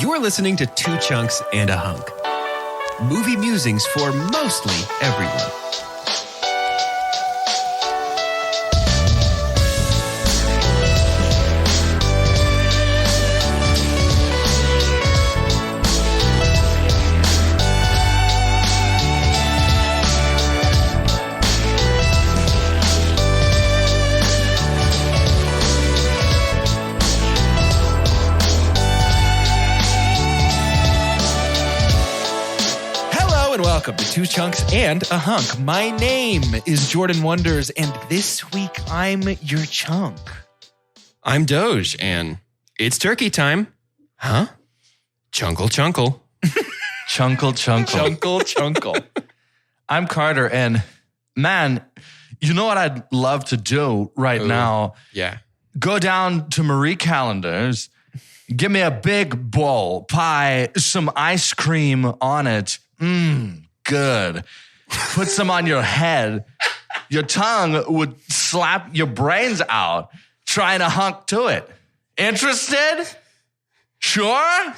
You're listening to Two Chunks and a Hunk. Movie musings for mostly everyone. Welcome to Two Chunks and a Hunk. My name is Jordan Wonders, and this week I'm your chunk. I'm Doge, and it's turkey time. Huh? Chunkle, chunkle. Chunkle, chunkle. Chunkle, chunkle. I'm Carter, and man, you know what I'd love to do right now? Yeah. Go down to Marie Callender's, give me a big bowl, pie, some ice cream on it. Good. Put some on your head. Your tongue would slap your brains out trying to hunk to it. Interested? Sure?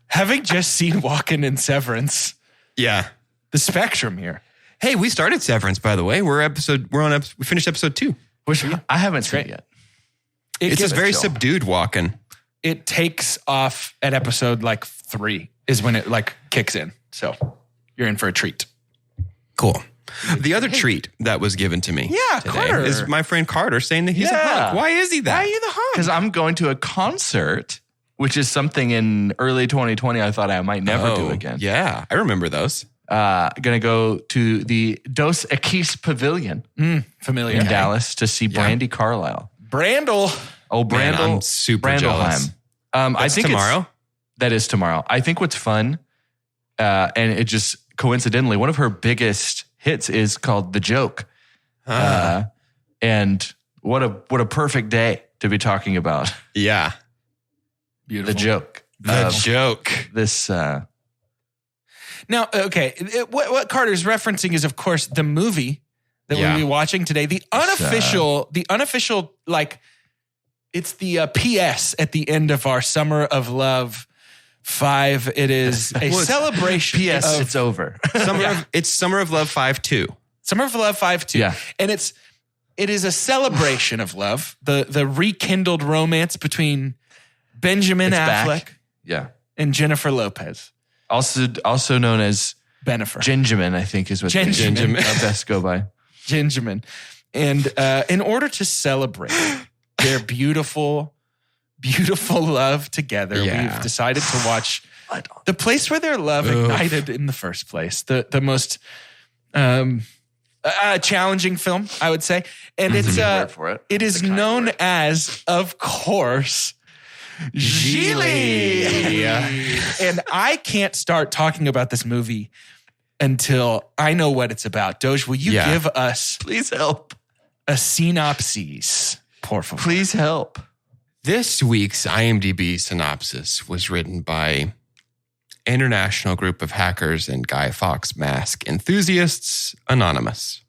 Having just seen Walken and Severance, Yeah. the spectrum here. Hey, we started Severance, by the way. we finished episode 2. Which I haven't seen it yet. It's a very subdued walking. It takes off at episode 3 is when it kicks in. So you're in for a treat. Cool. The other treat that was given to me today Carter. is my friend Carter saying that he's a hunk. Why is he that? Why are you the hunk? Because I'm going to a concert, which is something in early 2020 I thought I might never do again. Yeah, I remember those. Going to go to the Dos Equis Pavilion Familiar. in Dallas to see Brandy Carlisle. Brandel. Oh, Man, Brandel. I'm super jealous. I think tomorrow? That is tomorrow. I think what's fun, and it just coincidentally, one of her biggest hits is called The Joke. And what a perfect day to be talking about. Yeah. Beautiful. The Joke. The Joke. This... Now, okay, what Carter's referencing is, of course, the movie that we'll be watching today. The unofficial, it's the PS at the end of our Summer of Love 5. It is a celebration. PS, it's over. It's Summer of Love 5-2. Summer of Love 5-2. Yeah. And it is a celebration of love, the rekindled romance between Benjamin Affleck and Jennifer Lopez. Also known as Bennifer. Gingerman, I think is what Gingerman. they best go by. Gingerman. And in order to celebrate their beautiful, beautiful love together, we've decided to watch the place where their love ignited in the first place. The most challenging film, I would say. And it is known as, of course, Gigli. And I can't start talking about this movie until I know what it's about. Doge, will you give us, Please help. a synopsis? Por favor. Please help. This week's IMDb synopsis was written by International Group of Hackers and Guy Fawkes Mask Enthusiasts Anonymous.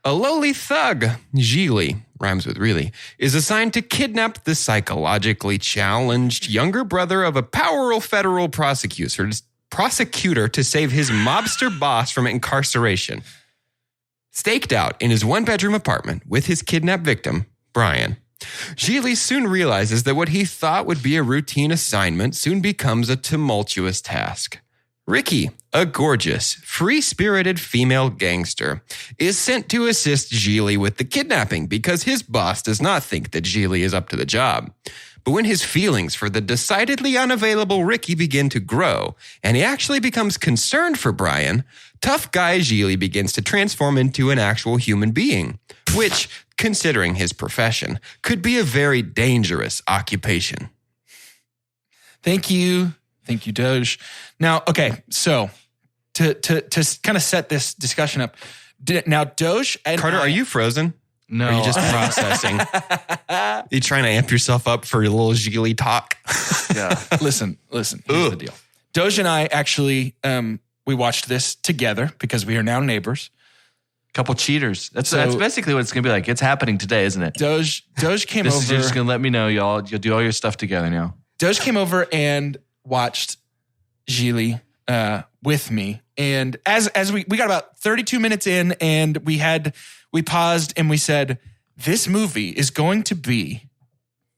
A lowly thug, Gigli, rhymes with really, is assigned to kidnap the psychologically challenged younger brother of a powerful federal prosecutor to save his mobster boss from incarceration. Staked out in his one-bedroom apartment with his kidnapped victim, Brian, Gigli soon realizes that what he thought would be a routine assignment soon becomes a tumultuous task. Ricky, a gorgeous, free-spirited female gangster, is sent to assist Gigli with the kidnapping because his boss does not think that Gigli is up to the job. But when his feelings for the decidedly unavailable Ricky begin to grow, and he actually becomes concerned for Brian, tough guy Gigli begins to transform into an actual human being, which, considering his profession, could be a very dangerous occupation. Thank you. Thank you, Doge. Now, okay, so to kind of set this discussion up, now Doge and Carter, are you frozen? No. Or are you just processing? You trying to amp yourself up for your little Gigli talk? Yeah. Listen, here's the deal. Doge and I actually, we watched this together because we are now neighbors. Couple cheaters. That's basically what it's going to be like. It's happening today, isn't it? Doge came over. You're just going to let me know, y'all. You'll do all your stuff together now. Doge came over and watched Gigli with me. And as we got about 32 minutes in, and we paused and we said, this movie is going to be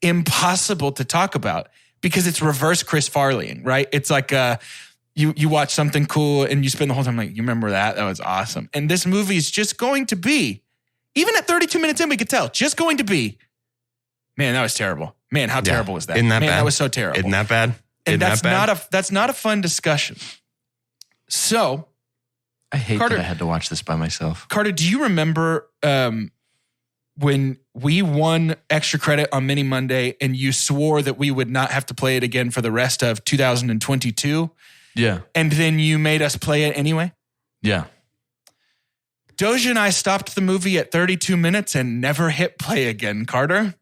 impossible to talk about because it's reverse Chris Farleying, right? It's like you watch something cool and you spend the whole time like, you remember that? That was awesome. And this movie is just going to be, even at 32 minutes in, we could tell, just going to be, man, that was terrible. Man, how terrible was that? Isn't that bad? That was so terrible. Isn't that bad? And that's not a fun discussion. So I hate Carter, that I had to watch this by myself. Carter, do you remember when we won extra credit on Mini Monday and you swore that we would not have to play it again for the rest of 2022? Yeah. And then you made us play it anyway? Yeah. Doja and I stopped the movie at 32 minutes and never hit play again, Carter.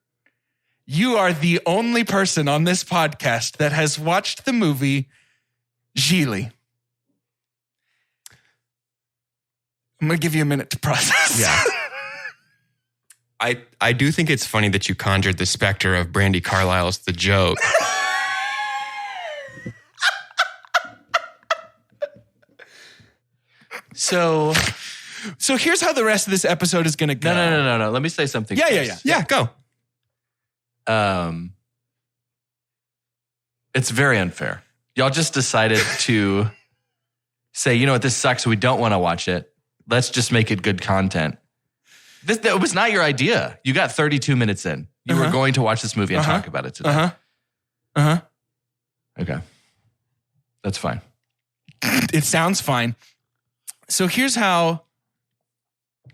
You are the only person on this podcast that has watched the movie Gigli. I'm going to give you a minute to process. Yeah. I do think it's funny that you conjured the specter of Brandy Carlisle's The Joke. So here's how the rest of this episode is going to go. No. Let me say something. Yeah, go. It's very unfair. Y'all just decided to say, you know what, this sucks. We don't want to watch it. Let's just make it good content. That was not your idea. You got 32 minutes in. You were going to watch this movie and talk about it today. Okay. That's fine. It sounds fine. So here's how.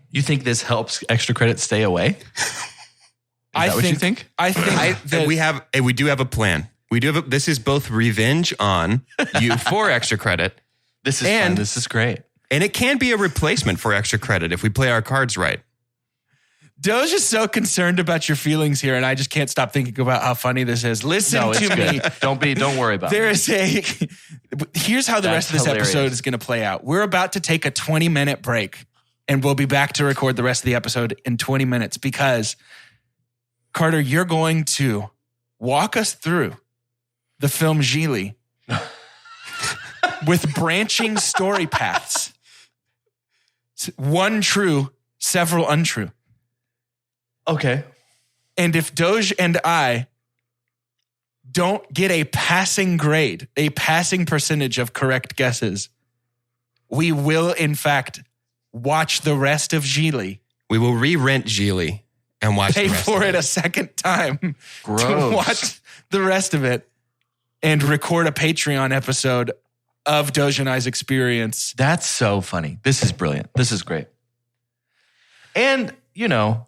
You think this helps extra credit stay away? Is that what you think? I think that we do have a plan. This is both revenge on you for extra credit. This is fun. This is great. And it can be a replacement for extra credit if we play our cards right. Doge is so concerned about your feelings here, and I just can't stop thinking about how funny this is. Listen to me. Don't worry about it. Here's how the rest of this episode is going to play out. We're about to take a 20-minute break, and we'll be back to record the rest of the episode in 20 minutes because, Carter, you're going to walk us through the film Gigli with branching story paths. One true, several untrue. Okay. And if Doge and I don't get a passing grade, a passing percentage of correct guesses, we will, in fact, watch the rest of Gigli. We will re-rent Gigli and watch Pay the rest for of it a second time Gross. to watch the rest of it and record a Patreon episode of Doge and I's experience. That's so funny. This is brilliant. This is great. And, you know,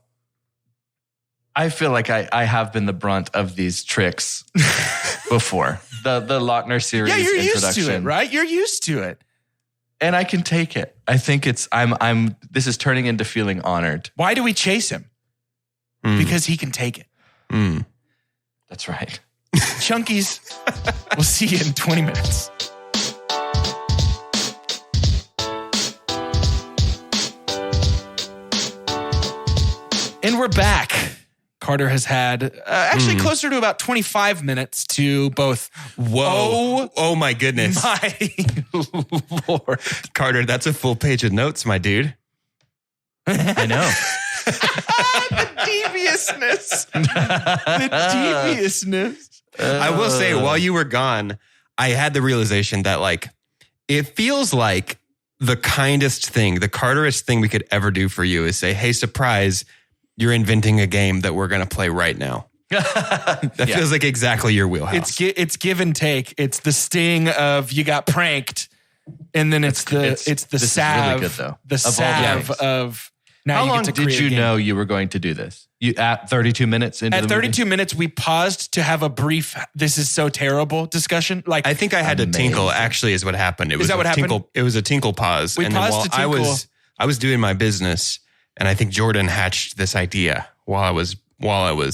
I feel like I have been the brunt of these tricks before. The Lochner series Yeah, you're introduction. used to it, right? You're used to it. And I can take it. I think this is turning into feeling honored. Why do we chase him? Because he can take it. That's right. Chunkies, we'll see you in 20 minutes. And we're back. Carter has had actually closer to about 25 minutes to both. Whoa. Oh my goodness. My Lord. Carter, that's a full page of notes, my dude. I know. The deviousness. The deviousness. I will say, while you were gone, I had the realization that, like, it feels like the kindest thing, the Carterest thing we could ever do for you is say, hey, surprise, you're inventing a game that we're going to play right now. That feels like exactly your wheelhouse. It's give and take. It's the sting of you got pranked, and then it's the salve. Really good, though. The salve of now. How you long get to did you create a game. know you were going to do this? You at 32 minutes into At the 32 minutes, we paused to have a brief. This is so terrible discussion. Like I think I had to tinkle. Actually, is what happened. It was that what happened? It was a tinkle pause. We and paused then to tinkle. I was doing my business, and I think Jordan hatched this idea while I was.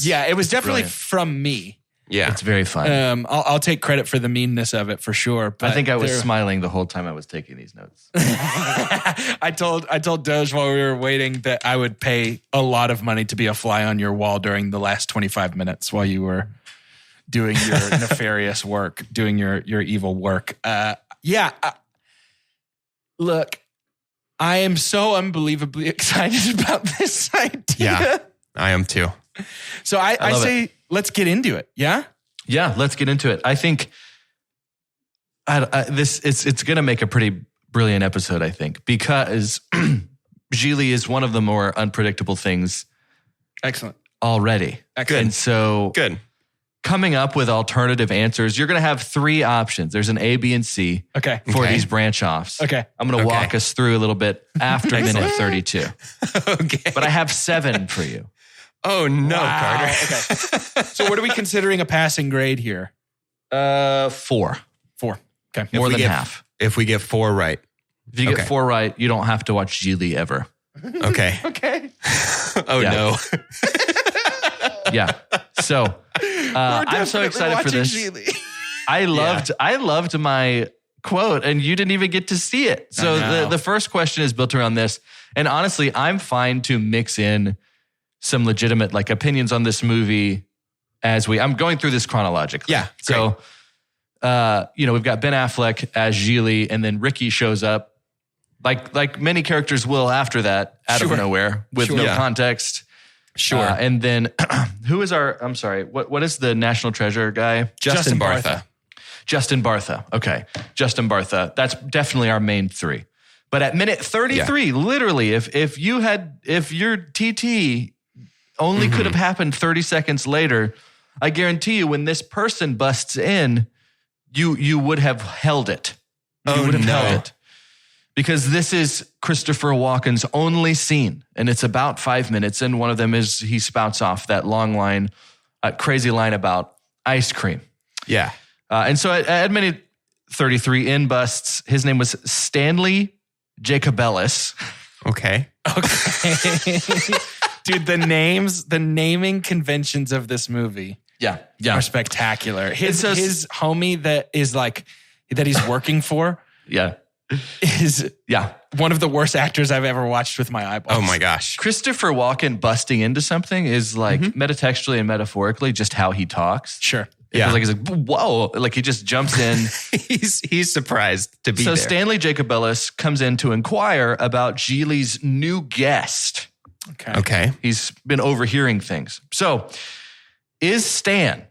Yeah, it was definitely brilliant. from me. Yeah. It's very fun. I'll take credit for the meanness of it for sure. But I think I was smiling the whole time I was taking these notes. I told Doge while we were waiting that I would pay a lot of money to be a fly on your wall during the last 25 minutes while you were doing your nefarious work, doing your evil work. Look, I am so unbelievably excited about this idea. Yeah, I am too. So I say, let's get into it. Yeah? Yeah, let's get into it. I think it's going to make a pretty brilliant episode, I think, because Gigli is one of the more unpredictable things. Excellent. Already. Good. And so Good. Coming up with alternative answers, you're going to have 3 options. There's an A, B, and C for these branch offs. Okay. I'm going to walk us through a little bit after minute 32. Okay. But I have 7 for you. Oh, no, Carter. Okay. So what are we considering a passing grade here? 4. 4. Okay. More than half. If we get 4 right. If you get 4 right, you don't have to watch Gigli ever. Okay. Okay. Oh, no. Yeah. So I'm so excited for this. Gigli. I loved my quote, and you didn't even get to see it. So the first question is built around this. And honestly, I'm fine to mix in some legitimate opinions on this movie as I'm going through this chronologically. Yeah. So, we've got Ben Affleck as Gigli, and then Ricky shows up like many characters will after that out of nowhere with no context. Sure. And then who is I'm sorry, what is the National Treasure guy? Justin Bartha. Justin Bartha. Okay. Justin Bartha. That's definitely our main 3. But at minute 33, literally, if your TT only could have happened 30 seconds later, I guarantee you when this person busts in, you would have held it. You would have held it. Because this is Christopher Walken's only scene, and it's about 5 minutes, and one of them is he spouts off that long line, crazy line about ice cream. Yeah. And so at minute 33, in busts, his name was Stanley Jacobellis. Okay. Dude, the naming conventions of this movie are spectacular. His homie that he's working for is one of the worst actors I've ever watched with my eyeballs. Oh my gosh. Christopher Walken busting into something is metatextually and metaphorically just how he talks. Sure. Yeah. He's like, whoa. He just jumps in. he's surprised to be there. So Stanley Jacobellis comes in to inquire about Gigli's new guest. Okay. He's been overhearing things. So is Stan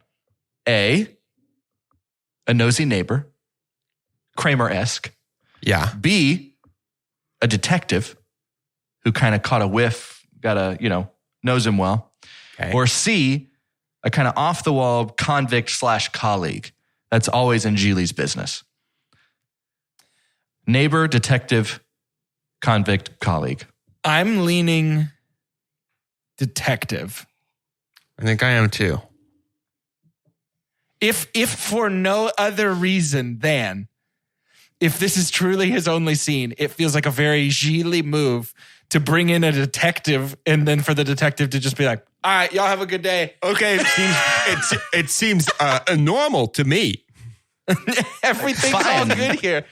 A nosy neighbor, Kramer-esque? Yeah. B, a detective who kind of caught a whiff, knows him well. Okay. Or C, a kind of off-the-wall convict/colleague. That's always in Gigli's business. Neighbor, detective, convict, colleague. I'm leaning detective. I think I am too. If for no other reason than if this is truly his only scene, it feels like a very Gigli move to bring in a detective and then for the detective to just be like, all right, y'all have a good day. Okay, it seems normal to me. Everything's all good here.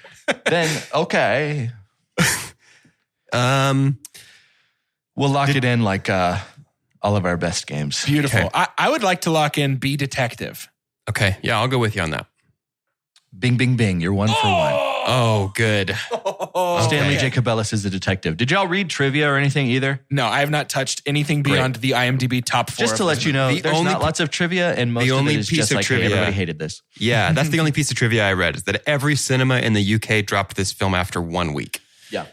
Then, okay. We'll lock it in like all of our best games. Beautiful. Okay. I would like to lock in be detective. Okay, yeah, I'll go with you on that. Bing, bing, bing. You're 1 for 1. Oh, good. Stanley Jacobellis is the detective. Did y'all read trivia or anything either? No, I have not touched anything beyond the IMDb top 4. Just to let you know, there's not lots of trivia, and most of it is just like, hey, everybody hated this. Yeah, that's the only piece of trivia I read, is that every cinema in the UK dropped this film after 1 week. Yeah.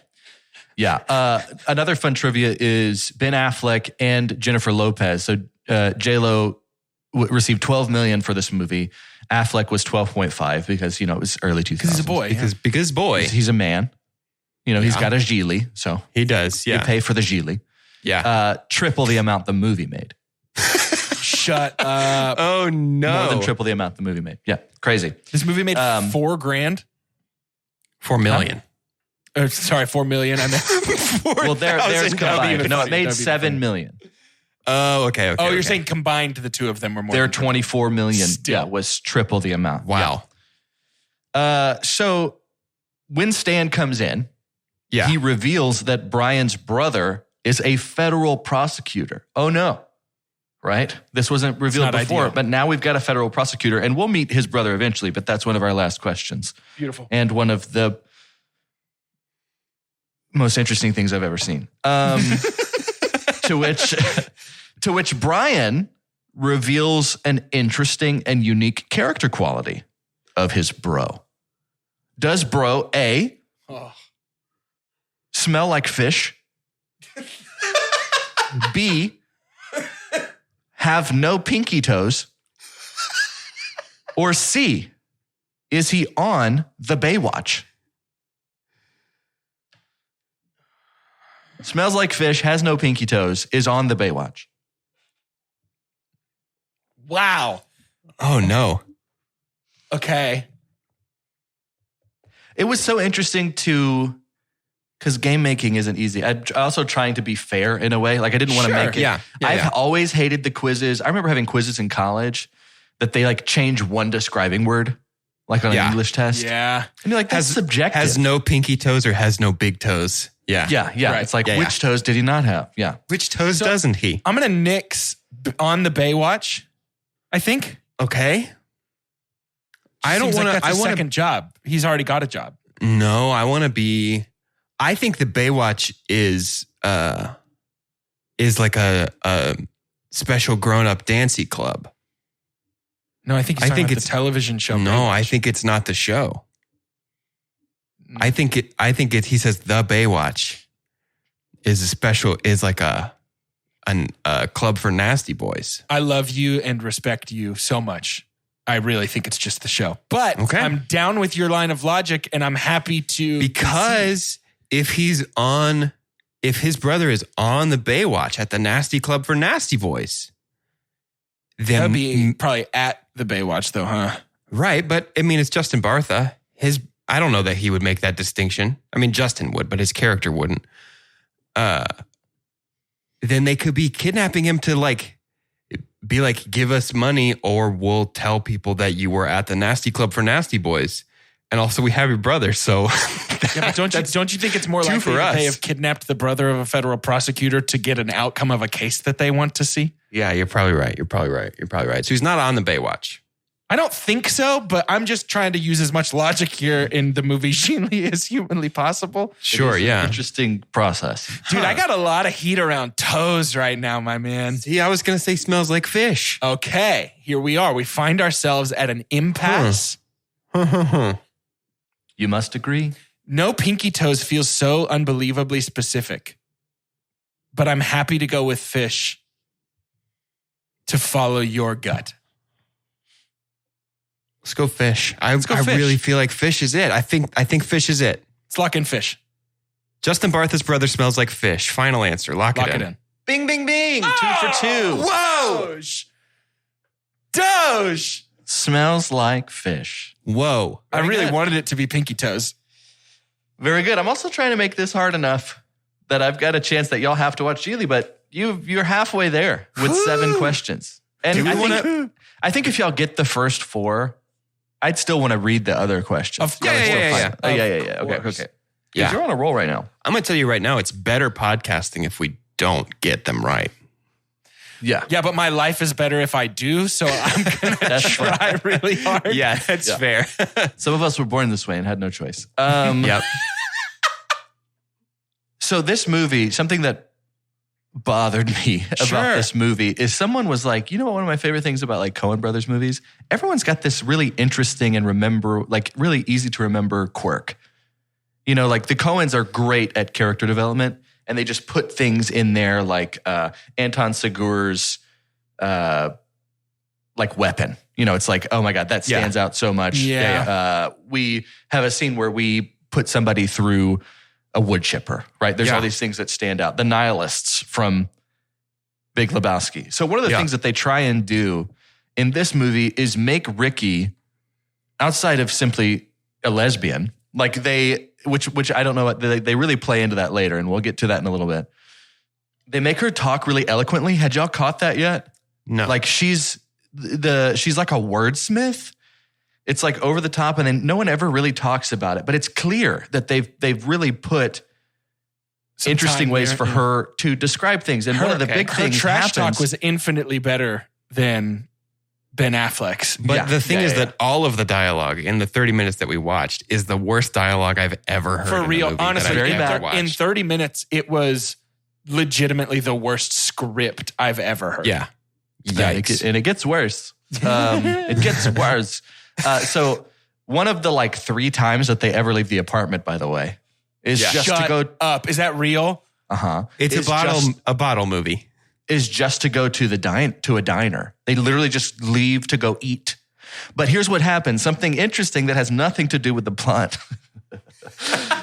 Yeah. Another fun trivia is Ben Affleck and Jennifer Lopez. So J-Lo received $12 million for this movie. Affleck was 12.5 because, it was early 2000s. Because he's a boy. Because boy. He's a man. He's got a Gigli, so. He does, yeah. You pay for the Gigli. Yeah. Triple the amount the movie made. Shut up. Oh, no. More than triple the amount the movie made. Yeah, crazy. This movie made $4,000. $4 million. Sorry, $4 million. I meant well, there's combined. No, it made $7 million. Oh, okay. You're saying combined the two of them were more. Their than 24 million Still. was triple the amount. Wow. Yeah. So when Stan comes in, he reveals that Brian's brother is a federal prosecutor. Oh no. Right? This wasn't revealed before, but now we've got a federal prosecutor, and we'll meet his brother eventually, but that's one of our last questions. Beautiful. And one of the most interesting things I've ever seen. To which Brian reveals an interesting and unique character quality of his bro. Does bro A, smell like fish? B, have no pinky toes? Or C, is he on the Baywatch? Smells like fish, has no pinky toes, is on the Baywatch. Wow. Oh, no. Okay. It was so interesting because game making isn't easy. I'm also trying to be fair in a way. Like I didn't want to make it. I've always hated the quizzes. I remember having quizzes in college that they like change one describing word, like on an English test. Yeah. And you're like, that's subjective. Has no pinky toes or has no big toes. Yeah. Yeah. Right. It's like, which toes did he not have? Yeah. Which toes doesn't he? I'm going to nix on the Baywatch, I think. Okay. I don't want to. That's a second job. He's already got a job. No, I want to be. I think the Baywatch is like a special grown up dancey club. No, I think it's the television show. No, Baywatch. I think it's not the show. I think it. He says the Baywatch is like a club for nasty boys. I love you and respect you so much. I really think it's just the show. But I'm down with your line of logic, and I'm happy to because if his brother is on the Baywatch at the nasty club for nasty boys, then that'd be probably at the Baywatch though, huh? Right, but I mean it's Justin Bartha. I don't know that he would make that distinction. I mean Justin would, but his character wouldn't. Then they could be kidnapping him to be like, give us money or we'll tell people that you were at the nasty club for nasty boys. And also we have your brother. So but don't you think it's more likely that they have kidnapped the brother of a federal prosecutor to get an outcome of a case that they want to see? Yeah, you're probably right. So he's not on the Baywatch. I don't think so, but I'm just trying to use as much logic here in the movie Gigli as humanly possible. Sure, yeah. Interesting process. Dude, I got a lot of heat around toes right now, my man. See, I was going to say smells like fish. Okay, here we are. We find ourselves at an impasse. You must agree. No pinky toes feels so unbelievably specific, but I'm happy to go with fish to follow your gut. Let's go fish. I fish. really feel like fish is it. I think fish is it. Let's lock in fish. Justin Bartha's brother smells like fish. Final answer. Lock it in. Bing, bing, bing. 2 for 2. Whoa. Doge. Smells like fish. Whoa. I really wanted it to be pinky toes. Very good. I'm also trying to make this hard enough that I've got a chance that y'all have to watch Gigli, but you're halfway there with 7 questions. And I think if y'all get the first 4, I'd still want to read the other questions. Yeah. Okay. Yeah. You're on a roll right now. I'm going to tell you right now, it's better podcasting if we don't get them right. Yeah. Yeah, but my life is better if I do, so I'm going to try really hard. Yeah, that's fair. Some of us were born this way and had no choice. Yep. So this movie, something that bothered me about this movie is someone was like, you know what, one of my favorite things about like Coen Brothers movies, everyone's got this really interesting and really easy to remember quirk. You know, like the Coens are great at character development and they just put things in there like Anton Segur's like weapon. You know, it's like, oh my God, that stands out so much. We have a scene where we put somebody through a wood chipper, right? There's all these things that stand out. The nihilists from Big Lebowski. So one of the things that they try and do in this movie is make Ricky, outside of simply a lesbian, like which I don't know, they really play into that later, and we'll get to that in a little bit. They make her talk really eloquently. Had y'all caught that yet? No. Like she's like a wordsmith. It's like over the top, and then no one ever really talks about it. But it's clear that they've really put some interesting ways for her to describe things. And one of the big things trash talk was infinitely better than Ben Affleck's. But the thing is that all of the dialogue in the 30 minutes that we watched is the worst dialogue I've ever heard. For real, honestly, very bad. In 30 minutes, it was legitimately the worst script I've ever heard. Yeah. Yikes. And it gets worse. It gets worse. So one of the 3 times that they ever leave the apartment, by the way, is just to go up. Is that real? Uh-huh. It's a bottle movie. Is just to go to a diner. They literally just leave to go eat. But here's what happens. Something interesting that has nothing to do with the plot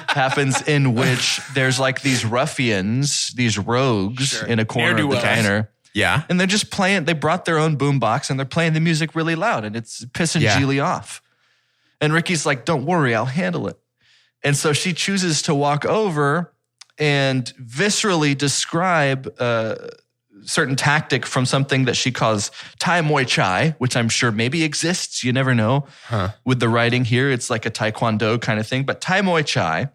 happens, in which there's these ruffians, these rogues in a corner of the diner. Yeah. And they're just playing. They brought their own boombox and they're playing the music really loud, and it's pissing Gigli off. And Ricky's like, don't worry, I'll handle it. And so she chooses to walk over and viscerally describe certain tactic from something that she calls Thai Muay Chai, which I'm sure maybe exists. You never know. With the writing here, it's like a Taekwondo kind of thing. But Thai Muay Chai,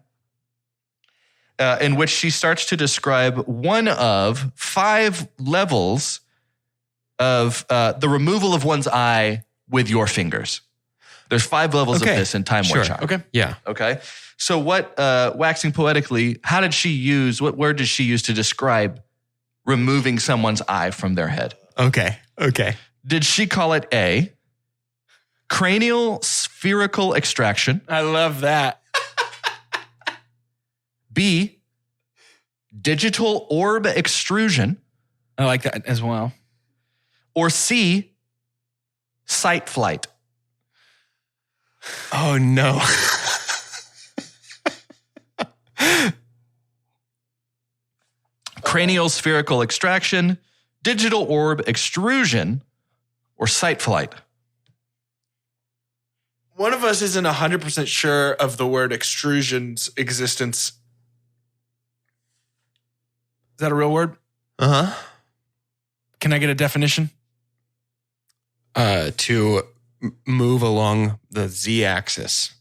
in which she starts to describe one of 5 levels of the removal of one's eye with your fingers. There's 5 levels of this in Thai Muay Chai. Okay. Yeah. Okay. So what, waxing poetically, how did she use, what word did she use to describe removing someone's eye from their head? Okay. Did she call it A, cranial spherical extraction? I love that. B, digital orb extrusion? I like that as well. Or C, sight flight? Oh, no. Cranial spherical extraction, digital orb extrusion, or sight flight? One of us isn't 100% sure of the word extrusion's existence. Is that a real word? Uh-huh. Can I get a definition? To move along the z-axis.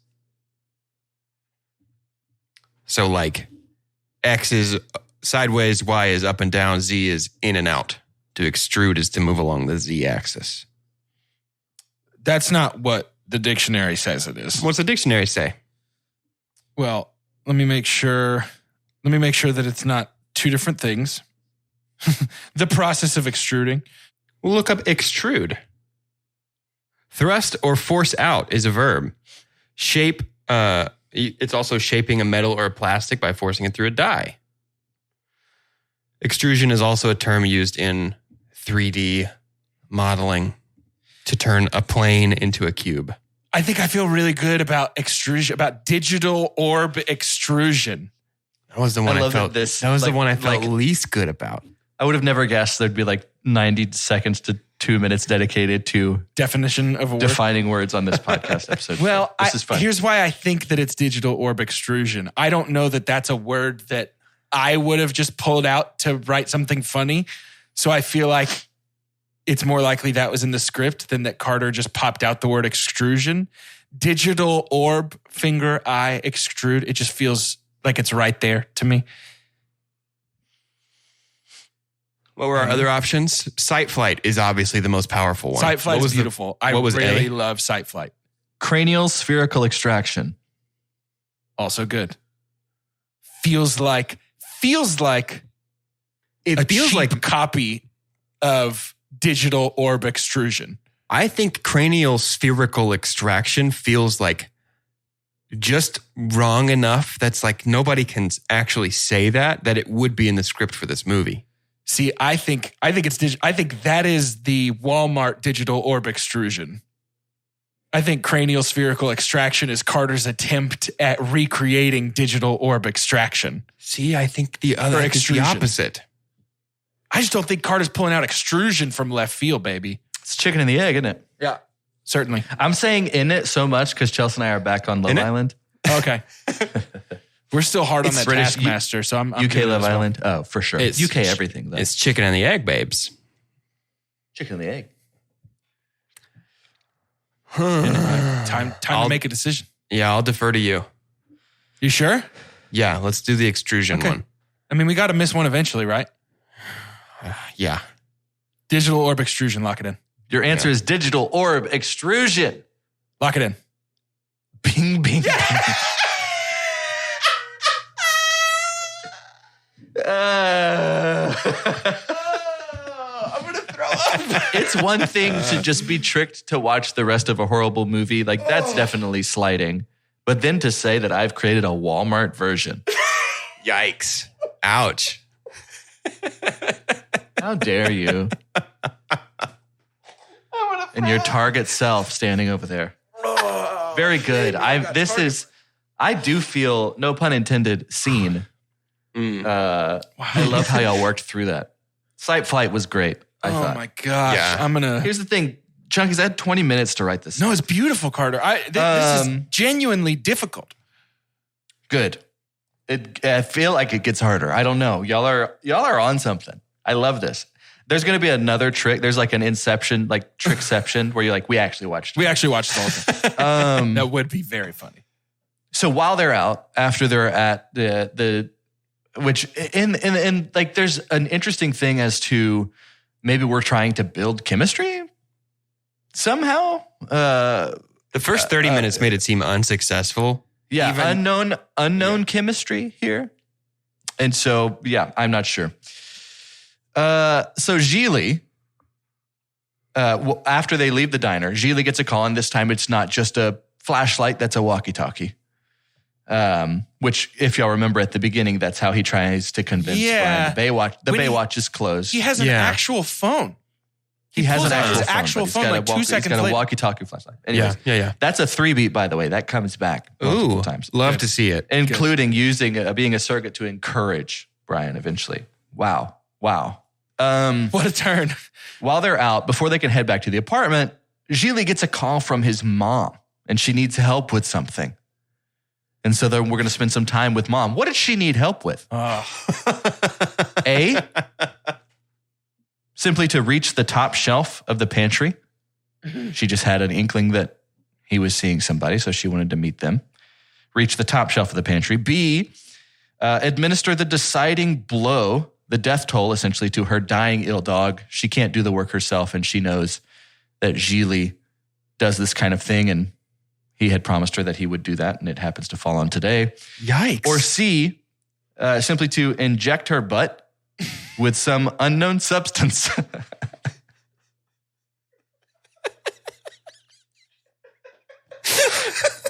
So X is sideways, Y is up and down, Z is in and out. To extrude is to move along the Z-axis. That's not what the dictionary says it is. What's the dictionary say? Well, let me make sure that it's not 2 different things. The process of extruding. We'll look up extrude. Thrust or force out is a verb. Shape, it's also shaping a metal or a plastic by forcing it through a die. Extrusion is also a term used in 3D modeling to turn a plane into a cube. I think I feel really good about extrusion, about digital orb extrusion. That was the one I felt. That was the one I felt least good about. I would have never guessed there'd be 90 seconds to 2 minutes dedicated to definition of a word. Defining words on this podcast episode. Well, this is fun. Here's why I think that it's digital orb extrusion. I don't know that that's a word that I would have just pulled out to write something funny. So I feel like it's more likely that was in the script than that Carter just popped out the word extrusion. Digital orb, finger, eye, extrude. It just feels like it's right there to me. What were our other options? Sight flight is obviously the most powerful one. Sight flight is beautiful. I really love sight flight. Cranial spherical extraction. Also good. Feels like it a feels cheap like copy of digital orb extrusion. I think cranial spherical extraction feels like just wrong enough that's nobody can actually say that it would be in the script for this movie. See, I think that is the Walmart digital orb extrusion. I think cranial spherical extraction is Carter's attempt at recreating digital orb extraction. See, I think the other is the opposite. I just don't think Carter's pulling out extrusion from left field, baby. It's chicken and the egg, isn't it? Yeah, certainly. I'm saying in it so much because Chelsea and I are back on Love Island. Okay. We're still hard on that British, Taskmaster, so I'm UK doing it Love as well. Island. Oh, for sure. It's UK everything, though. It's chicken and the egg, babes. Chicken and the egg. Time to make a decision. Yeah, I'll defer to you. You sure? Yeah, let's do the extrusion one. I mean, we got to miss one eventually, right? Yeah. Digital orb extrusion. Lock it in. Your answer is digital orb extrusion. Lock it in. Bing, bing. Yeah. I'm going to throw up. It's one thing to just be tricked to watch the rest of a horrible movie. Like, that's definitely sliding. But then to say that I've created a Walmart version. Yikes. Ouch. How dare you? And your Target self standing over there. Very good. I do feel, no pun intended, seen. I love how y'all worked through that. Sight Flight was great, I thought. Oh my gosh. Yeah. Here's the thing. Chunky's, I had 20 minutes to write this. No, it's beautiful, Carter. This is genuinely difficult. Good. I feel like it gets harder. I don't know. Y'all are on something. I love this. There's going to be another trick. There's like an Inception, like Trickception, where you're like, we actually watched the whole thing. That would be very funny. So while they're out, after they're at which in like, there's an interesting thing as to maybe we're trying to build chemistry somehow. The first 30 minutes made it seem unsuccessful. Yeah, unknown chemistry here. And so, yeah, I'm not sure. So Gigli, after they leave the diner, Gigli gets a call, and this time it's not just a flashlight, that's a walkie-talkie. Which, if y'all remember at the beginning, that's how he tries to convince Brian. The Baywatch is closed. He has an actual phone. He has an actual phone like 2 seconds later. He's got a walkie-talkie flashlight. Anyways, yeah. That's a 3-beat, by the way. That comes back multiple times. Love to see it. Including using being a surrogate to encourage Brian eventually. Wow. What a turn. While they're out, before they can head back to the apartment, Gigli gets a call from his mom, and she needs help with something. And so then we're going to spend some time with mom. What did she need help with? Simply to reach the top shelf of the pantry. She just had an inkling that he was seeing somebody, so she wanted to meet them. Reach the top shelf of the pantry. B, administer the deciding blow, the death toll, essentially, to her dying ill dog. She can't do the work herself, and she knows that Gigli does this kind of thing, and he had promised her that he would do that, and it happens to fall on today. Yikes. Or C, simply to inject her butt with some unknown substance.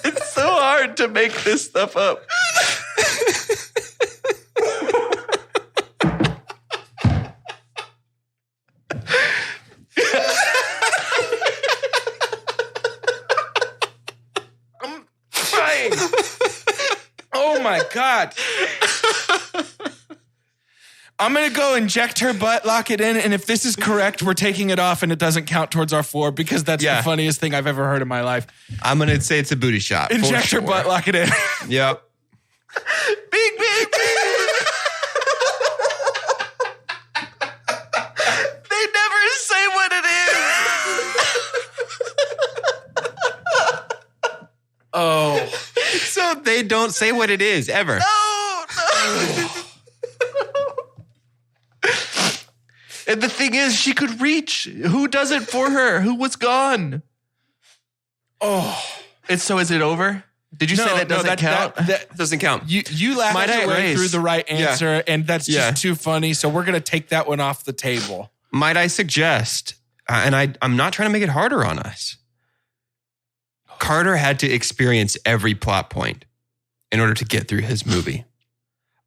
It's so hard to make this stuff up. I'm crying. Oh my God. I'm going to go inject her butt, lock it in, and if this is correct, we're taking it off and it doesn't count towards our 4 because that's the funniest thing I've ever heard in my life. I'm going to say it's a booty shot. Inject her butt, lock it in. Yep. Bing, bing, bing. They never say what it is. Oh. So they don't say what it is, ever. No. And the thing is, she could reach. Who does it for her? Who was gone? Oh. Is it over? Did you say that doesn't count? That doesn't count. You laughed your way through the right answer, and that's just too funny, so we're going to take that one off the table. Might I suggest, and I'm not trying to make it harder on us, Carter had to experience every plot point in order to get through his movie.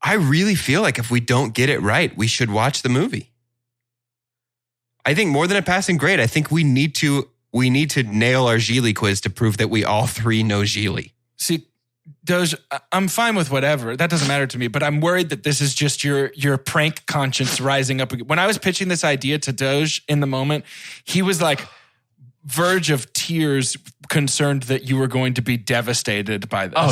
I really feel like if we don't get it right, we should watch the movie. I think more than a passing grade, I think we need to nail our Gigli quiz to prove that we all 3 know Gigli. See, Doge, I'm fine with whatever. That doesn't matter to me, but I'm worried that this is just your prank conscience rising up. When I was pitching this idea to Doge in the moment, he was like verge of tears concerned that you were going to be devastated by this. Oh,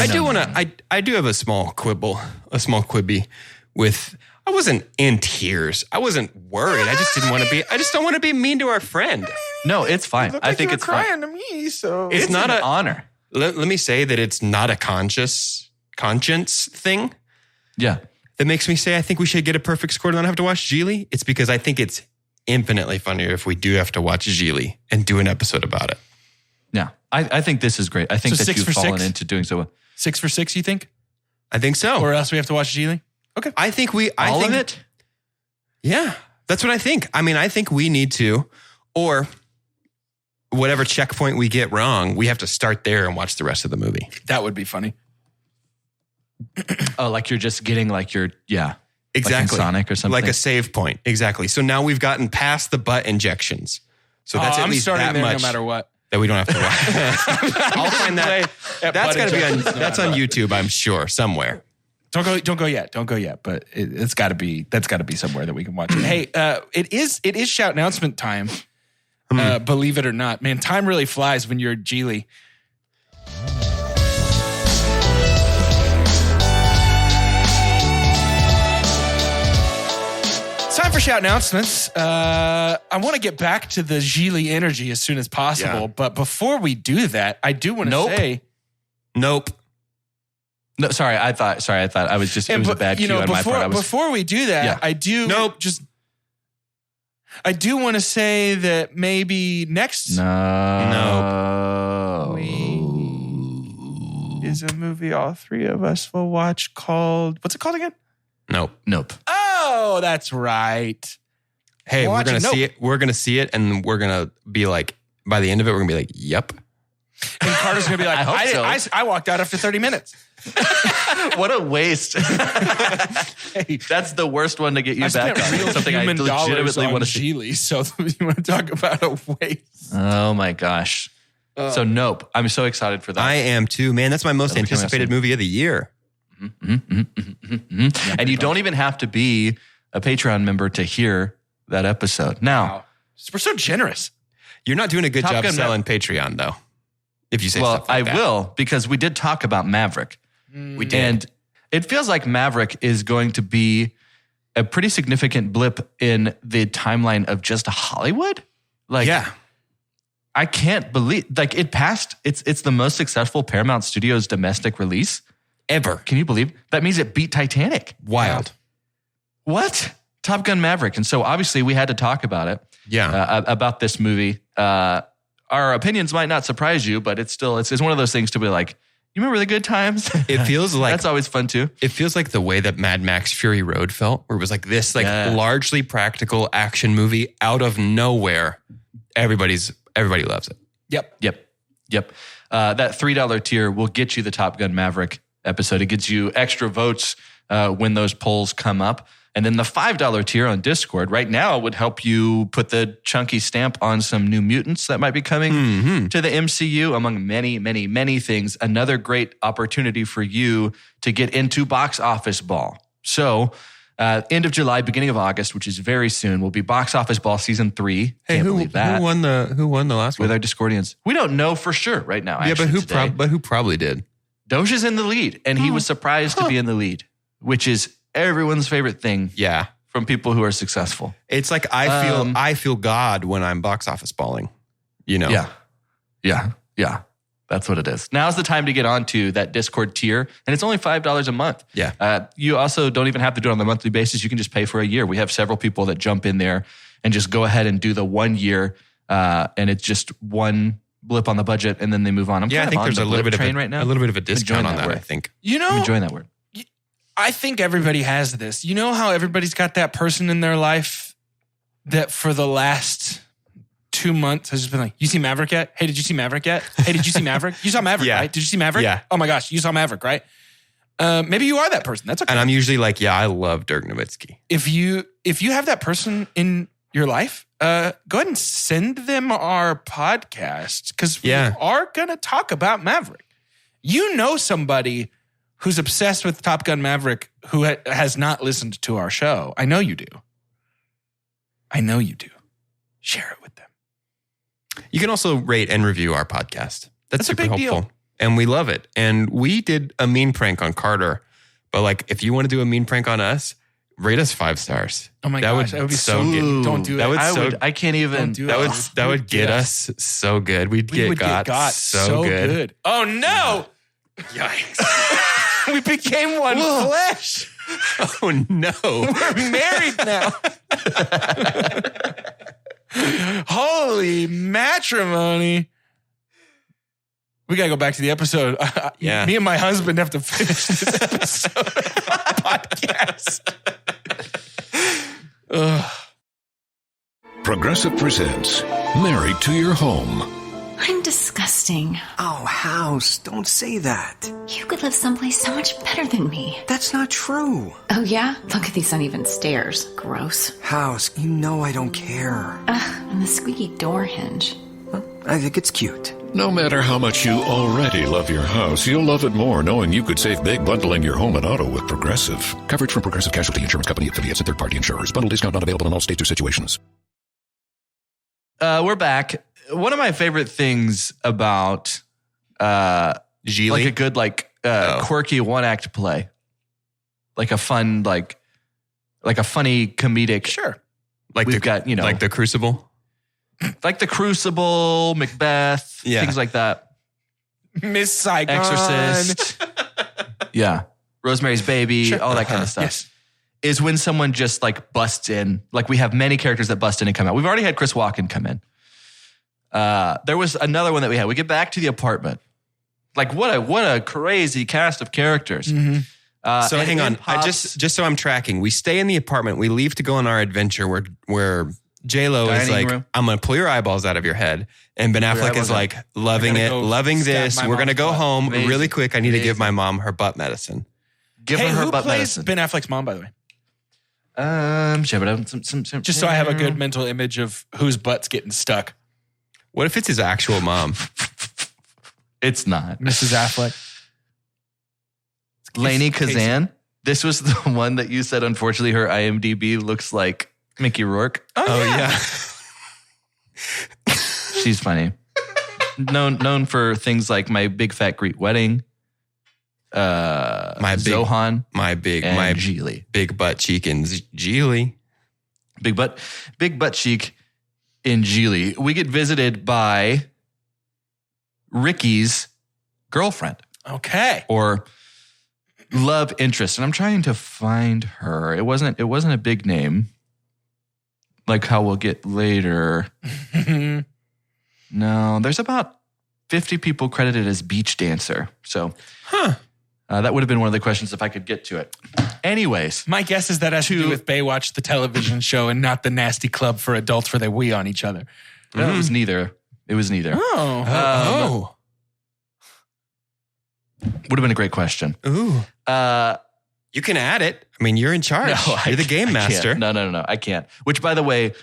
I do have a small quibby with. I wasn't in tears. I wasn't worried. I just don't want to be mean to our friend. No, it's fine. I think it's crying fine. to me, so It's not an an honor. Let me say that it's not a conscience thing. Yeah. That makes me say I think we should get a perfect score to not have to watch Gigli. It's because I think it's infinitely funnier if we do have to watch Gigli and do an episode about it. Yeah. I think this is great. I think So that 6 you've for fallen 6? into doing so well. 6 for 6, you think? I think so. Or else we have to watch Gigli? Okay. I think All of it? Yeah, that's what I think. I mean, I think we need to, or whatever checkpoint we get wrong, we have to start there and watch the rest of the movie. That would be funny. Oh, like you're just getting Exactly. Like in Sonic or something. Like a save point. Exactly. So now we've gotten past the butt injections. So that's at I'm least starting that there much no matter what. that we don't have to watch. I'll find that. That's got to be that's on YouTube, I'm sure, somewhere. Don't go yet. But that's got to be somewhere that we can watch it. Hey, it is shout announcement time. Believe it or not, man, time really flies when you're at Gigli. It's time for shout announcements. I want to get back to the Gigli energy as soon as possible, Yeah. but before we do that, I do want to say, Nope. No, sorry. I thought I was just, it was a bad cue on my part. Before we do that, Yeah. I do want to say that maybe next is a movie all three of us will watch called, what's it called again? Nope. Oh, that's right. Hey, Watch we're going it. to see it. We're going to see it and we're going to be like, by the end of it, we're going to be like, yep. And Carter's going to be like, I hope so. I walked out after 30 minutes. What a waste. That's the worst one to get you I back spent on. real Something I human dollars legitimately on want to see. Gigli, so you want to talk about a waste. Oh my gosh. So nope. I'm so excited for that. I am too, man. That's my most That'll be coming anticipated soon. movie of the year. And you don't even have to be a Patreon member to hear that episode. Now, Wow. We're so generous. You're not doing a good Top job Gun selling Patreon, though. If you say well, stuff like I that. will, because we did talk about Maverick. We did. And it feels like Maverick is going to be a pretty significant blip in the timeline of just Hollywood. Like, yeah. I can't believe, like, it passed. It's the most successful Paramount Studios domestic release Ever. Can you believe? That means it beat Titanic. Wild. What? Top Gun Maverick. And so obviously we had to talk about it. Yeah. About this movie. Our opinions might not surprise you, but it's one of those things to be like, you remember the good times? It feels like That's always fun too. It feels like the way that Mad Max Fury Road felt, where it was like this largely practical action movie out of nowhere. Everybody loves it. Yep. That $3 tier will get you the Top Gun Maverick episode. It gets you extra votes when those polls come up. And then the $5 tier on Discord right now would help you put the chunky stamp on some New Mutants that might be coming to the MCU, among many, many, many things. Another great opportunity for you to get into Box Office Ball. So end of July, beginning of August, which is very soon, will be Box Office Ball Season 3. Hey, Can't who believe that. won the last With one? our Discordians. We don't know for sure right now. Yeah, actually, today. but who probably did? Doge is in the lead, and he was surprised to be in the lead, which is everyone's favorite thing Yeah. from people who are successful. It's like I feel God when I'm box office balling. You know? Yeah. That's what it is. Now's the time to get onto that Discord tier, and it's only $5 a month. Yeah. You also don't even have to do it on a monthly basis. You can just pay for a year. We have several people that jump in there and just go ahead and do the 1 year, and it's just one blip on the budget, and then they move on. I think there's a little bit of train right now. a little bit of a discount on that. word. I think. You I'm know, enjoying that word. I think everybody has this. You know how everybody's got that person in their life that for the last 2 months has just been like, you see Maverick yet? Hey, did you see Maverick yet? Hey, did you see Maverick? You saw Maverick, Yeah. right? Did you see Maverick? Yeah. Oh my gosh, you saw Maverick, right? Maybe you are that person. That's okay. And I'm usually like, yeah, I love Dirk Nowitzki. If you have that person in your life, go ahead and send them our podcast because we are going to talk about Maverick. You know somebody who's obsessed with Top Gun Maverick who has not listened to our show. I know you do. Share it with them. You can also rate and review our podcast. That's super a big helpful. deal. And we love it. And we did a mean prank on Carter. But like, if you want to do a mean prank on us, rate us 5 stars. Oh my gosh, that would be so good. Don't do that it. I can't even. Do that would get us so good. We would get got so good. Oh no! Yikes. We became one flesh. Oh no. We're married now. Holy matrimony. We got to go back to the episode. Yeah. Me and my husband have to finish this episode of our podcast. Progressive presents Married to Your Home. I'm disgusting. Oh, House, don't say that. You could live someplace so much better than me. That's not true. Oh, yeah? Look at these uneven stairs. Gross. House, you know I don't care. Ugh, and the squeaky door hinge. Well, I think it's cute. No matter how much you already love your house, you'll love it more knowing you could save big bundling your home and auto with Progressive. Coverage from Progressive Casualty Insurance Company, affiliates, and third-party insurers. Bundle discount not available in all states or situations. We're back. One of my favorite things about Gigli? like a good quirky one-act play, like a fun like a funny comedic. Sure. Like we've got like the Crucible. Like the Crucible, Macbeth, things like that. Miss Saigon. Exorcist. Yeah. Rosemary's Baby, all that kind of stuff. Yes. Is when someone just like busts in. Like we have many characters that bust in and come out. We've already had Chris Walken come in. There was another one that we had. We get back to the apartment. Like what a crazy cast of characters. Mm-hmm. So hang on. Just so I'm tracking. We stay in the apartment. We leave to go on our adventure where J-Lo is like, room. I'm going to pull your eyeballs out of your head. And Ben Affleck is like, loving it, loving this. We're going to go home really quick. I need to give my mom her butt medicine. Give her her butt medicine. Ben Affleck's mom, by the way? Just so I have a good mental image of whose butt's getting stuck. What if it's his actual mom? It's not. Mrs. Affleck. Lainey Kazan. This was the one that you said, unfortunately, her IMDb looks like Mickey Rourke. Oh yeah. She's funny. Known for things like My Big Fat Greek Wedding. Zohan. My big Gigli. Big butt cheek in Gigli. Big butt cheek in Gigli. We get visited by Ricky's girlfriend. Okay. Or love interest. And I'm trying to find her. It wasn't a big name. Like how we'll get later. No, there's about 50 people credited as beach dancer. So, that would have been one of the questions if I could get to it. Anyways. My guess is that has to do with Baywatch, the television show, and not the nasty club for adults where they wee on each other. No, it was neither. Oh. Would have been a great question. Ooh. You can add it. I mean, you're in charge. No, you're the game master. No. I can't. Which, by the way,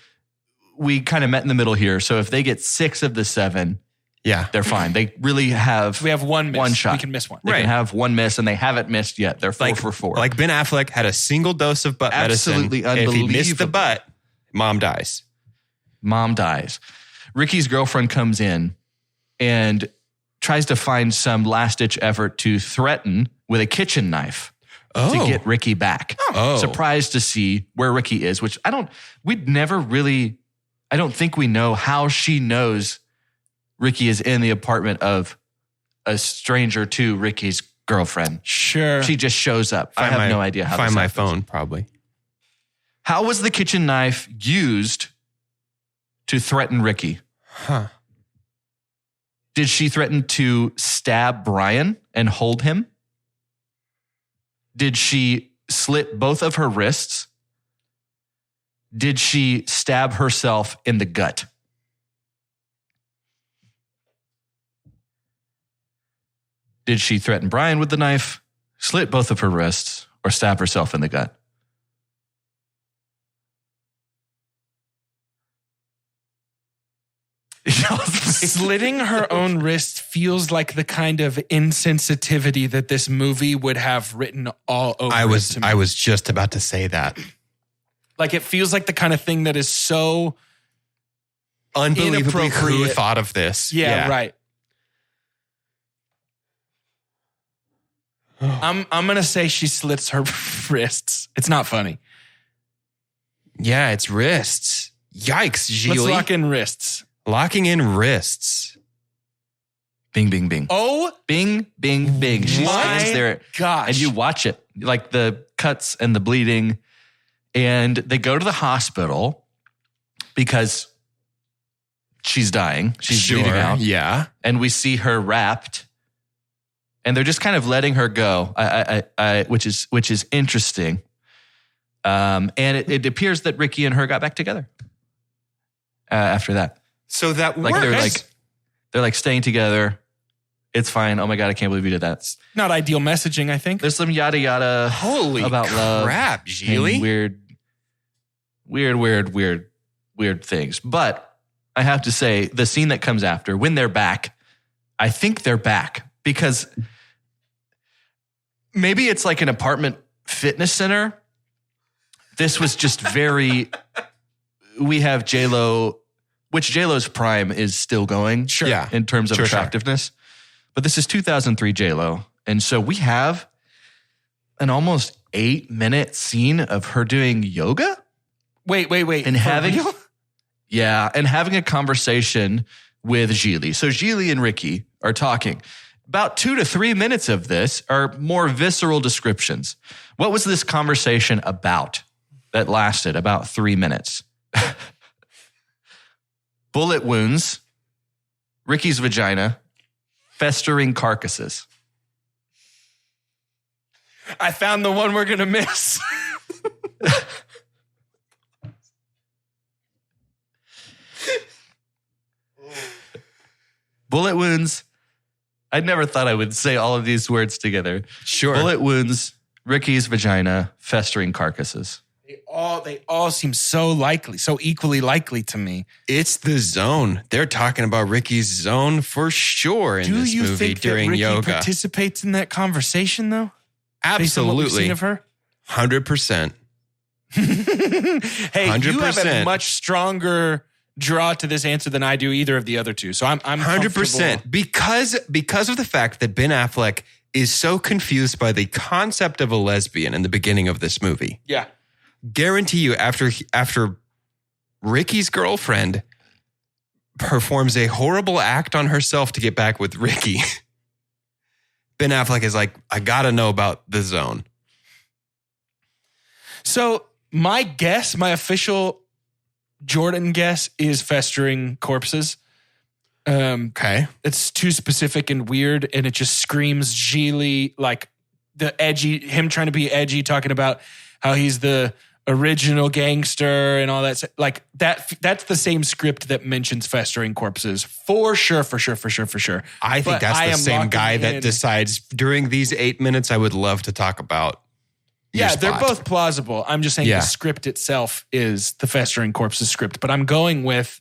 we kind of met in the middle here. So if they get 6 of the 7, they're fine. They really have. We have one miss. One shot. We can miss one. They can have one miss, and they haven't missed yet. They're 4 for 4. Like Ben Affleck had a single dose of butt Absolutely medicine. unbelievable. If he missed the butt, mom dies. Ricky's girlfriend comes in and tries to find some last-ditch effort to threaten with a kitchen knife to get Ricky back. Surprised to see where Ricky is, which I don't think we know how she knows Ricky is in the apartment of a stranger to Ricky's girlfriend. Sure. She just shows up. I have no idea how Find this my happens. phone, probably. How was the kitchen knife used to threaten Ricky? Did she threaten to stab Brian and hold him? Did she slit both of her wrists? Did she stab herself in the gut? Did she threaten Brian with the knife, slit both of her wrists, or stab herself in the gut? Slitting her own wrist feels like the kind of insensitivity that this movie would have written all over. I was just about to say that. Like it feels like the kind of thing that is so unbelievably who inappropriate. thought of this. Yeah, right. I'm gonna say she slits her wrists. It's not funny. Yeah, it's wrists. Yikes, Gigli. Let's lock in wrists. Locking in wrists. Bing, bing, bing. Oh, Bing, bing, bing. She stands there. gosh. And you watch it, like the cuts and the bleeding. And they go to the hospital because she's dying. She's bleeding out. Yeah. And we see her wrapped. And they're just kind of letting her go, which is interesting. And it appears that Ricky and her got back together after that. So that Like they're like staying together. It's fine. Oh my God, I can't believe you did that. Not ideal messaging, I think. There's some yada yada Holy about love. crap, Gigli. and weird things. But I have to say, the scene that comes after, when they're back, I think they're back because maybe it's like an apartment fitness center. This was just very, we have J-Lo, which J-Lo's prime is still going. Sure. Yeah. In terms of attractiveness. But this is 2003 J-Lo. And so we have an almost 8-minute scene of her doing yoga. Wait. And For having, real? yeah, and having a conversation with Gigli. So Gigli and Ricky are talking. About 2 to 3 minutes of this are more visceral descriptions. What was this conversation about that lasted about 3 minutes? Bullet wounds, Ricky's vagina, festering carcasses. I found the one we're going to miss. Bullet wounds. I never thought I would say all of these words together. Sure. Bullet wounds, Ricky's vagina, festering carcasses. They all seem so likely, so equally likely to me. It's the zone. They're talking about Ricky's zone for sure in this movie think during that Ricky yoga. participates in that conversation, though? Based on what we've Absolutely. seen of her? 100%. Hey, you have a 100%. much stronger draw to this answer than I do either of the other two. So I'm 100%. Because of the fact that Ben Affleck is so confused by the concept of a lesbian in the beginning of this movie. Yeah. Guarantee you after Ricky's girlfriend performs a horrible act on herself to get back with Ricky, Ben Affleck is like, I gotta know about the zone. So my guess, my official Jordan guess is festering corpses. Okay. It's too specific and weird, and it just screams Gigli, like the edgy, him trying to be edgy, talking about how he's the original gangster and all that. Like that's the same script that mentions festering corpses. For sure. I think But that's I the am same locking guy in. that decides during these 8 minutes, I would love to talk about. your Yeah, they're spot. both plausible. I'm just saying Yeah. the script itself is the festering corpses script, but I'm going with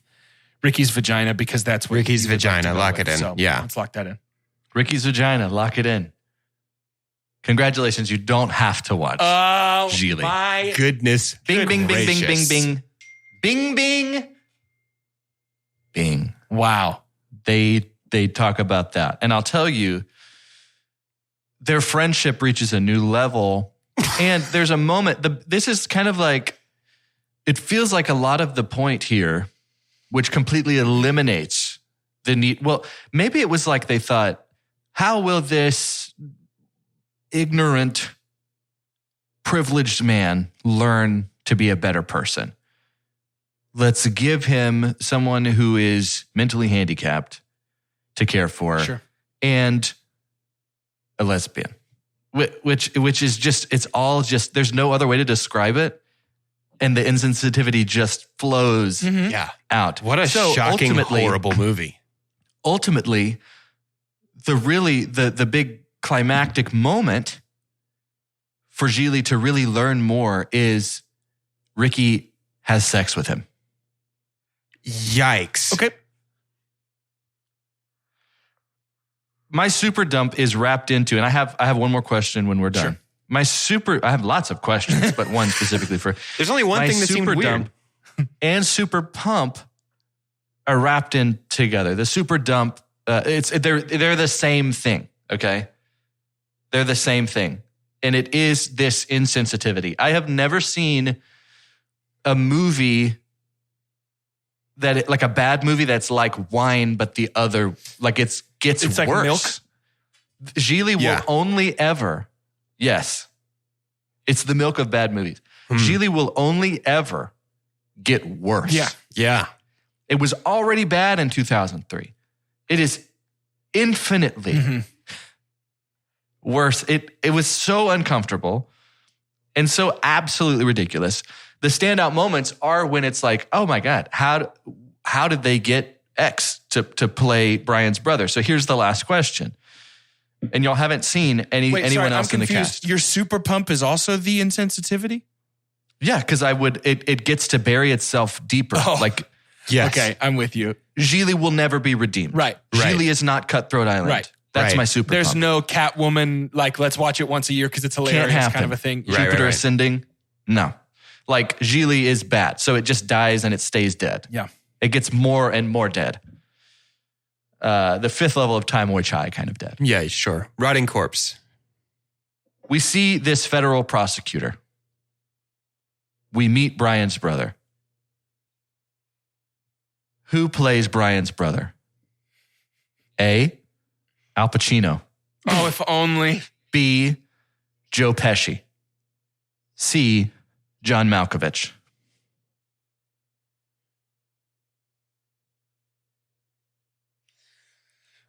Ricky's vagina because that's what Ricky's you would like vagina, to go lock with. it in. So Yeah. let's lock that in. Ricky's vagina, lock it in. Congratulations, you don't have to watch. Oh Gigli. my Goodness. Bing, bing, bing, bing, bing, gracious. bing. Bing, bing. Bing. wow. They talk about that. And I'll tell you, their friendship reaches a new level. And there's a moment, this is kind of like, it feels like a lot of the point here, which completely eliminates the need. Well, maybe it was like they thought, how will this ignorant, privileged man learn to be a better person? Let's give him someone who is mentally handicapped to care for, Sure. and a lesbian, which is just, it's all just, there's no other way to describe it. And the insensitivity just flows Yeah. out. What a So shocking, ultimately- horrible movie. Ultimately, the big climactic moment for Gigli to really learn more is Ricky has sex with him. Yikes. Okay. My super dump is wrapped into, and I have one more question when we're done. Sure. I have lots of questions, but one specifically for There's only one my thing that seemed super weird. dump and super pump are wrapped in together. The super dump, they're the same thing. Okay. They're the same thing. And it is this insensitivity. I have never seen a movie like a bad movie that's like wine, but the other, like it's worse. Like milk? Gigli will only ever, yes, it's the milk of bad movies. Gigli will only ever get worse. Yeah. Yeah. It was already bad in 2003. It is infinitely worse. It was so uncomfortable and so absolutely ridiculous. The standout moments are when it's like, oh my God, how did they get X to play Brian's brother? So here's the last question. And y'all haven't seen anyone else in the cast. Your super pump is also the insensitivity? Yeah, because it gets to bury itself deeper. Oh. Like, yes. Okay, I'm with you. Gigli will never be redeemed. Right. Gigli is not Cutthroat Island. Right. That's my super There's pump. no Catwoman, like, let's watch it once a year because it's hilarious Can't happen. kind of a thing. Jupiter Ascending, no. Like, Gigli is bad, so it just dies and it stays dead. Yeah. It gets more and more dead. The fifth level of Tai Moi Chai kind of dead. Yeah, sure. Rotting corpse. We see this federal prosecutor. We meet Brian's brother. Who plays Brian's brother? A, Al Pacino. Oh, if only. B, Joe Pesci. C, John Malkovich.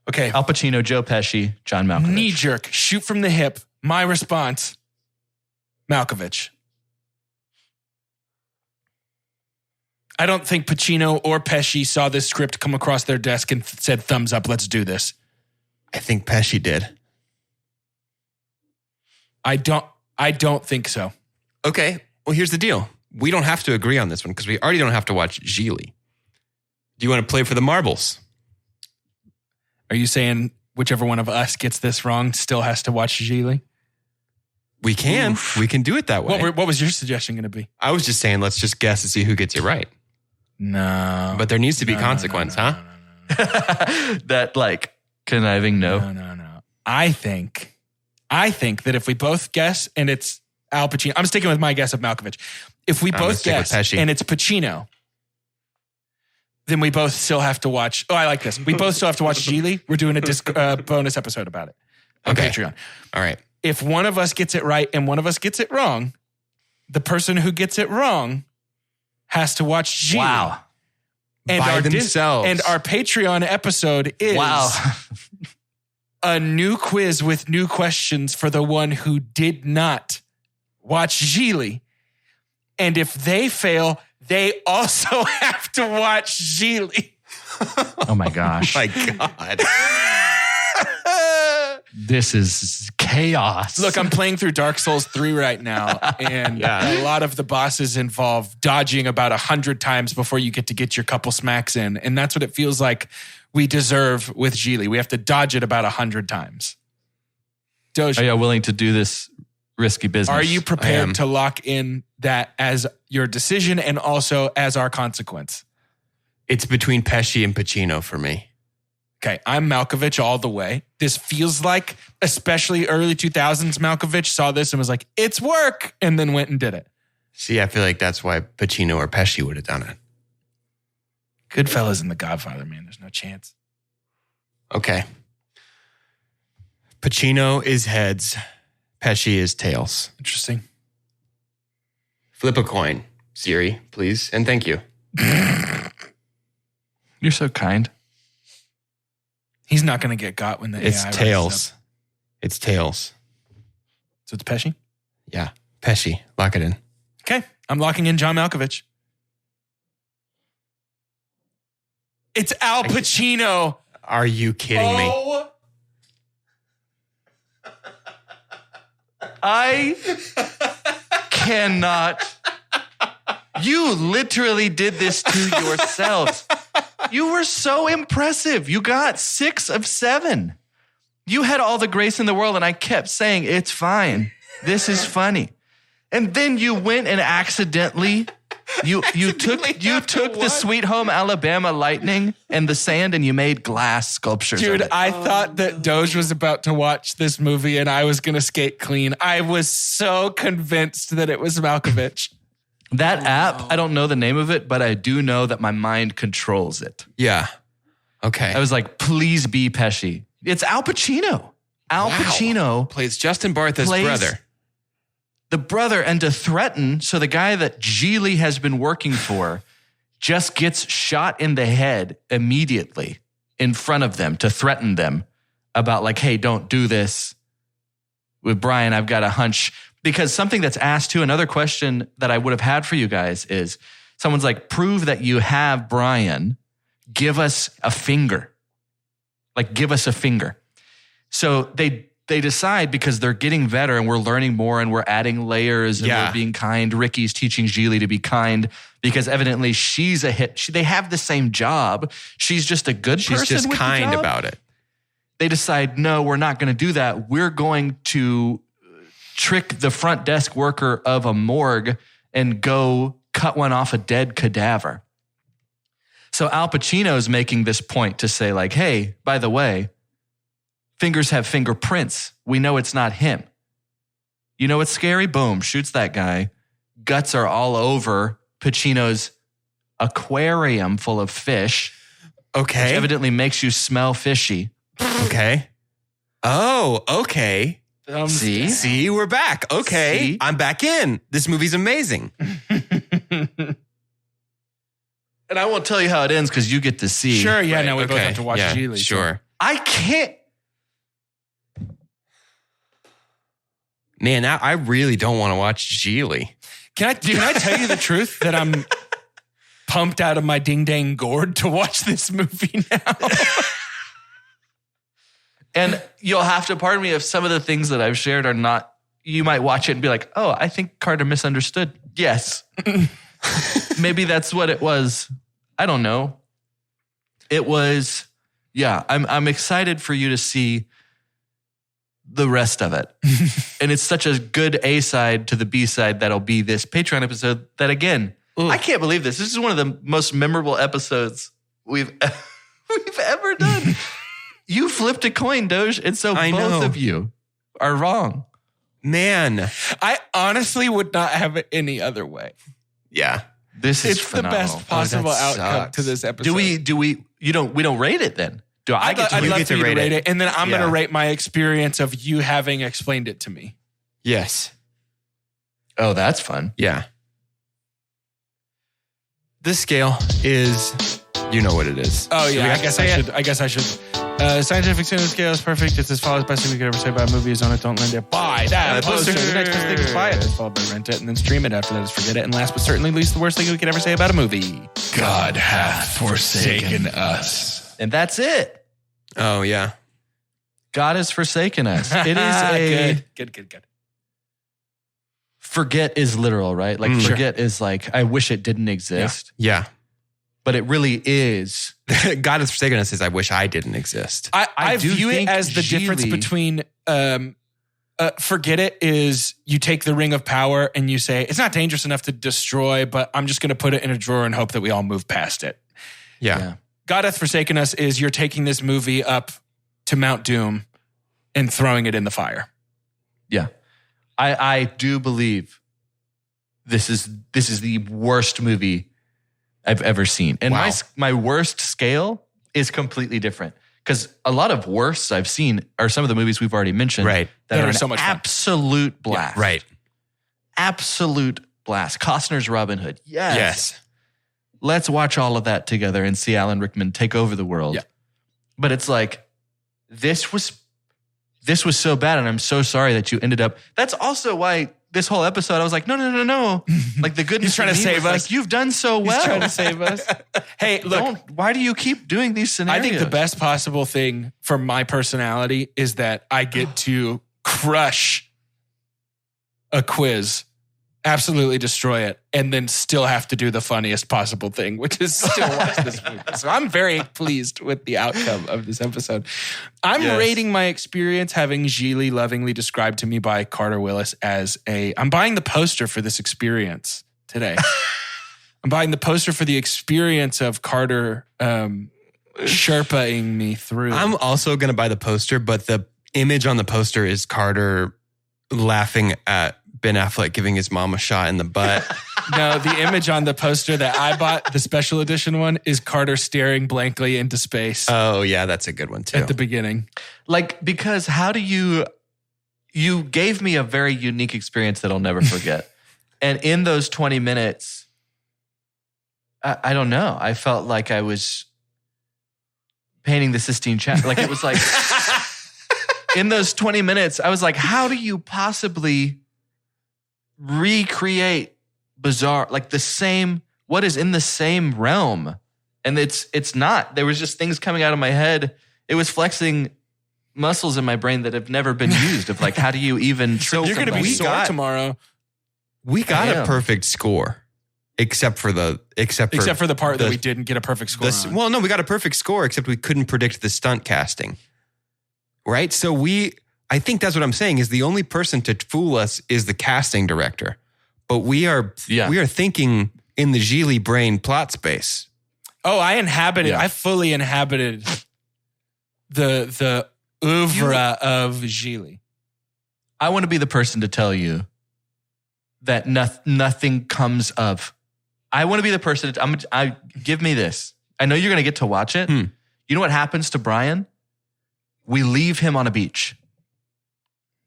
Okay. Al Pacino, Joe Pesci, John Malkovich. Knee jerk. Shoot from the hip. My response, Malkovich. I don't think Pacino or Pesci saw this script come across their desk and said, thumbs up, let's do this. I think Pesci did. I don't think so. Okay. Well, here's the deal. We don't have to agree on this one because we already don't have to watch Gigli. Do you want to play for the marbles? Are you saying whichever one of us gets this wrong still has to watch Gigli? We can. Oof. We can do it that way. What was your suggestion going to be? I was just saying, let's just guess and see who gets it right. No. But there needs to be consequence, huh? That like conniving no. No. I think that if we both guess and it's Al Pacino, I'm sticking with my guess of Malkovich. If we both guess and it's Pacino, then we both still have to watch. Oh, I like this. We both still have to watch Gigli. We're doing a bonus episode about it on Patreon. All right. If one of us gets it right and one of us gets it wrong, the person who gets it wrong has to watch Gigli. Wow. And By themselves. And our Patreon episode is a new quiz with new questions for the one who did not watch Gigli. And if they fail, they also have to watch Gigli. Oh my gosh. My God. This is chaos. Look, I'm playing through Dark Souls 3 right now, and a lot of the bosses involve dodging about 100 times before you get your couple smacks in. And that's what it feels like we deserve with Gigli. We have to dodge it about 100 times. Doge, are you willing to do this risky business? are you prepared to lock in that as your decision and also as our consequence? It's between Pesci and Pacino for me. Okay, I'm Malkovich all the way. This feels like, especially early 2000s, Malkovich saw this and was like, it's work, and then went and did it. See, I feel like that's why Pacino or Pesci would have done it. Goodfellas and The Godfather, man. There's no chance. Okay. Pacino is heads. Pesci is tails. Interesting. Flip a coin, Siri, please. And thank you. You're so kind. He's not going to get got when the It's AI tails. rises up. It's tails. So it's Pesci? Yeah. Pesci. Lock it in. Okay, I'm locking in John Malkovich. It's Al Pacino. Are you kidding me? Oh. I cannot. You literally did this to yourselves. You were so impressive. You got 6 of 7. You had all the grace in the world, and I kept saying, it's fine. This is funny. And then you went and accidentally You took the Sweet Home Alabama lightning and the sand and you made glass sculptures. Dude, of it. I thought that Doge was about to watch this movie and I was going to skate clean. I was so convinced that it was Malkovich. That app, I don't know the name of it, but I do know that my mind controls it. Yeah. Okay. I was like, please be Pesci. It's Al Pacino. Al Pacino plays Justin Bartha's brother. The brother, and to threaten, so the guy that Gigli has been working for just gets shot in the head immediately in front of them to threaten them about like, hey, don't do this with Brian. I've got a hunch. Because something that's asked too, another question that I would have had for you guys is someone's like, prove that you have Brian. Give us a finger. Like, give us a finger. So they decide, because they're getting better and we're learning more and we're adding layers and we're being kind. Ricky's teaching Gigli to be kind because evidently she's a hit. They have the same job. She's just a good person. She's just with kind the job. about it. They decide, no, we're not going to do that. We're going to trick the front desk worker of a morgue and go cut one off a dead cadaver. So Al Pacino's making this point to say like, hey, by the way, fingers have fingerprints. We know it's not him. You know what's scary? Boom, shoots that guy. Guts are all over Pacino's aquarium full of fish. Okay. Which evidently makes you smell fishy. Okay. Oh, okay. See, we're back. Okay. See? I'm back in. This movie's amazing. And I won't tell you how it ends because you get to see. Sure, yeah, Right, no, we both okay. have to watch Yeah, Gigli. Sure. I can't. Man, now I really don't want to watch Gigli. Can I tell you the truth that I'm pumped out of my ding dang gourd to watch this movie now? And you'll have to pardon me if some of the things that I've shared are not, you might watch it and be like, oh, I think Carter misunderstood. Yes. Maybe that's what it was. I don't know. It was, yeah, I'm excited for you to see the rest of it. And it's such a good A side to the B side that'll be this Patreon episode that, again, I can't believe this. This is one of the most memorable episodes we've ever done. You flipped a coin, Doge, and so both of you are wrong. Man. I honestly would not have it any other way. Yeah. This is It's phenomenal. the best possible outcome to this episode. We don't rate it then? Do I get to I'd rate love it? for you to rate it, and then I'm going Yeah. to rate my experience of you having explained it to me. Yes. Oh, that's fun. Yeah. This scale is, you know what it is. Oh Do we yeah, have to say it? I guess I should. Scientific cinema scale is perfect. It's as follows. Best thing we could ever say about a movie is on it. Don't lend it. Buy that poster. The next best thing is buy it. Followed by rent it and then stream it. After that is forget it. And last but certainly least, the worst thing we could ever say about a movie. God hath forsaken us. And that's it. Oh, yeah. God has forsaken us. It is a good. forget is literal, right? Like forget is like, I wish it didn't exist. Yeah. But it really is. God has forsaken us is I wish I didn't exist. I do view it think as the difference Gigli- between forget it is you take the ring of power and you say it's not dangerous enough to destroy, but I'm just going to put it in a drawer and hope that we all move past it. Yeah. God hath forsaken us is you're taking this movie up to Mount Doom and throwing it in the fire. Yeah. I do believe this is the worst movie I've ever seen. And Wow. my worst scale is completely different. Because a lot of worsts I've seen are some of the movies we've already mentioned Right. that That are are an so much fun. absolute blast. Right. Absolute blast. Costner's Robin Hood. Yes. Yes. Let's watch all of that together and see Alan Rickman take over the world. Yeah. But it's like, this was so bad, and I'm so sorry that you ended up. That's also why this whole episode, I was like, no. Like the goodness He's trying of to me save was us. like, you've done so well. He's trying to save us. Hey, look, Why do you keep doing these I scenarios? think the best possible thing for my personality is that I get to crush a quiz, absolutely destroy it, and then still have to do the funniest possible thing, which is still watch this movie. So I'm very pleased with the outcome of this episode. I'm rating my experience having Gigli lovingly described to me by Carter Willis as I'm buying the poster for this experience today. I'm buying the poster for the experience of Carter Sherpaing me through. I'm also going to buy the poster, but the image on the poster is Carter laughing at Ben Affleck giving his mom a shot in the butt. No, the image on the poster that I bought, the special edition one, is Carter staring blankly into space. Oh, yeah, that's a good one too. At the beginning. Like, because how do you gave me a very unique experience that I'll never forget. And in those 20 minutes, I don't know. I felt like I was painting the Sistine Chapel. Like, it was like, in those 20 minutes, I was like, how do you possibly recreate bizarre, like what is in the same realm? And it's not. There was just things coming out of my head. It was flexing muscles in my brain that have never been used of like, how do you even trick You're going to be sore tomorrow. We got a perfect score. Except for the part that we didn't get a perfect score on. Well, no, we got a perfect score, except we couldn't predict the stunt casting. Right? So I think that's what I'm saying, is the only person to fool us is the casting director. But we are thinking in the Gigli brain plot space. Oh, I fully inhabited the oeuvre of Gigli. I want to be the person to tell you that nothing comes of. I want to be the person. Give me this. I know you're going to get to watch it. You know what happens to Brian? We leave him on a beach.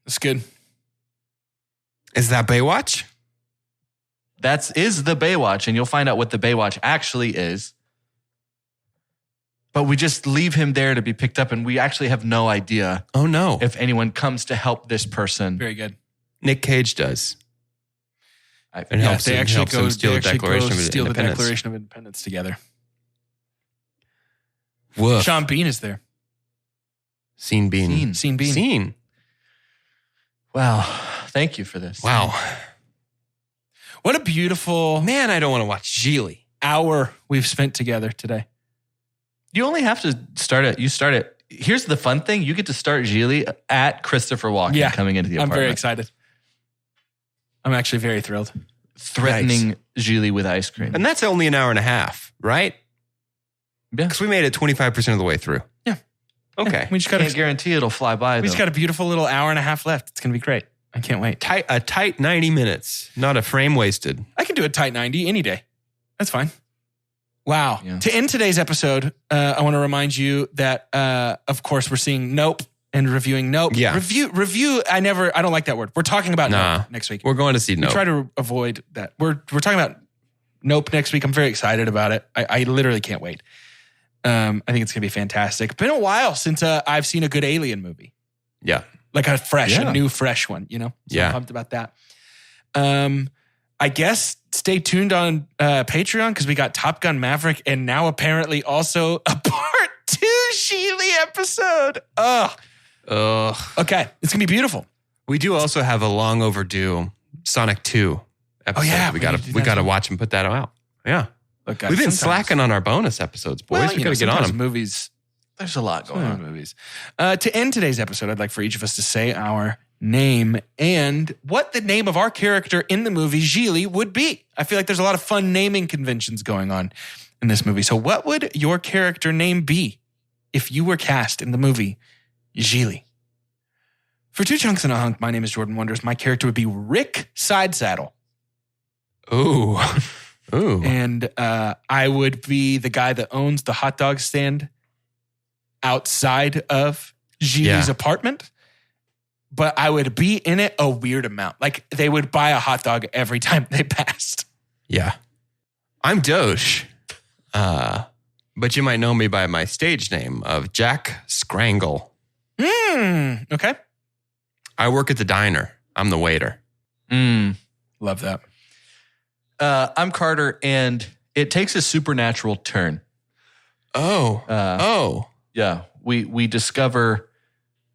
That's good. Is that Baywatch? That is the Baywatch, and you'll find out what the Baywatch actually is. But we just leave him there to be picked up, and we actually have no idea. Oh, no. If anyone comes to help this person. Very good. Nick Cage does. And they actually go steal the Declaration of Independence together. Woof. Sean Bean is there. Scene Bean. Wow. Thank you for this. Wow. What a beautiful man. I don't want to watch Gigli. Hour we've spent together today. You only have to start it. Here's the fun thing. You get to start Gigli at Christopher Walken coming into the apartment. I'm very excited. I'm actually very thrilled. Threatening Gigli with ice cream. And that's only an hour and a half, right? Yeah. Because we made it 25% of the way through. Yeah. Okay. Yeah, we just got can't guarantee it'll fly by, We just got a beautiful little hour and a half left. It's going to be great. I can't wait. A tight 90 minutes. Not a frame wasted. I can do a tight 90 any day. That's fine. Wow. Yeah. To end today's episode, I want to remind you that, of course, we're seeing Nope and reviewing Nope. Yeah. Review. I don't like that word. We're talking about Nope next week. We're going to see Nope. We try to avoid that. We're talking about Nope next week. I'm very excited about it. I literally can't wait. I think it's going to be fantastic. Been a while since I've seen a good alien movie. Yeah. Like a new fresh one, you know? So I'm pumped about that. I guess stay tuned on Patreon because we got Top Gun Maverick and now apparently also a part 2 Gigli episode. Okay. It's going to be beautiful. We do also have a long overdue Sonic 2 episode. Oh, yeah. We got to watch and put that out. Yeah. Look, guys, we've been slacking on our bonus episodes, boys. Well, we got to get on them. Movies. There's a lot going on in movies. To end today's episode, I'd like for each of us to say our name and what the name of our character in the movie Gigli would be. I feel like there's a lot of fun naming conventions going on in this movie. So what would your character name be if you were cast in the movie Gigli? For 2 Chunks and a Hunk, my name is Jordan Wonders. My character would be Rick Sidesaddle. Ooh. Ooh. And I would be the guy that owns the hot dog stand outside of Gigli's apartment. But I would be in it a weird amount. Like they would buy a hot dog every time they passed. Yeah. I'm Doge. But you might know me by my stage name of Jack Scrangle. Okay. I work at the diner. I'm the waiter. Love that. I'm Carter, and it takes a supernatural turn. Yeah. We discover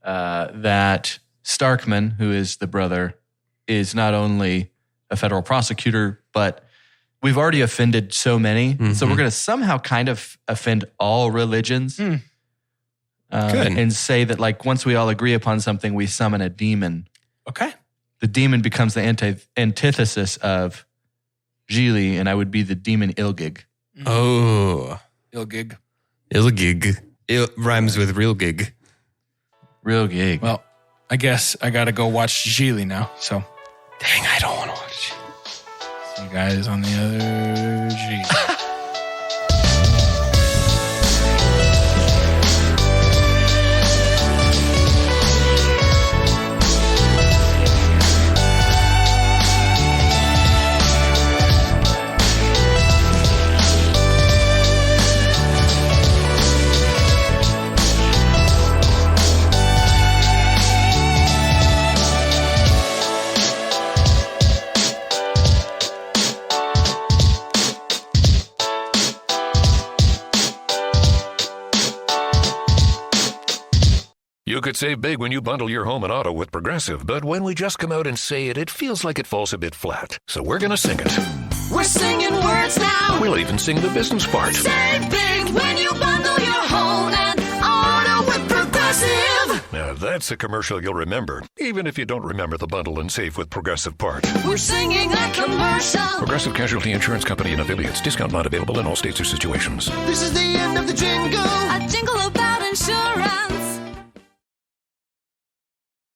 that Starkman, who is the brother, is not only a federal prosecutor, but we've already offended so many. Mm-hmm. So we're going to somehow kind of offend all religions. Good. And say that like once we all agree upon something, we summon a demon. Okay. The demon becomes the antithesis of Gigli, and I would be the demon Ilgig. Oh. Ilgig. Ilgig. Rhymes with real gig. Real gig. Well, I guess I got to go watch Gigli now. So, Dang, I don't want to watch. see you guys on the other Gigli. You could save big when you bundle your home and auto with Progressive, but when we just come out and say it, it feels like it falls a bit flat. So we're going to sing it. We're singing words now. We'll even sing the business part. Save big when you bundle your home and auto with Progressive. Now that's a commercial you'll remember, even if you don't remember the bundle and save with Progressive part. We're singing that commercial. Progressive Casualty Insurance Company and affiliates. Discount not available in all states or situations. This is the end of the jingle. A jingle about insurance.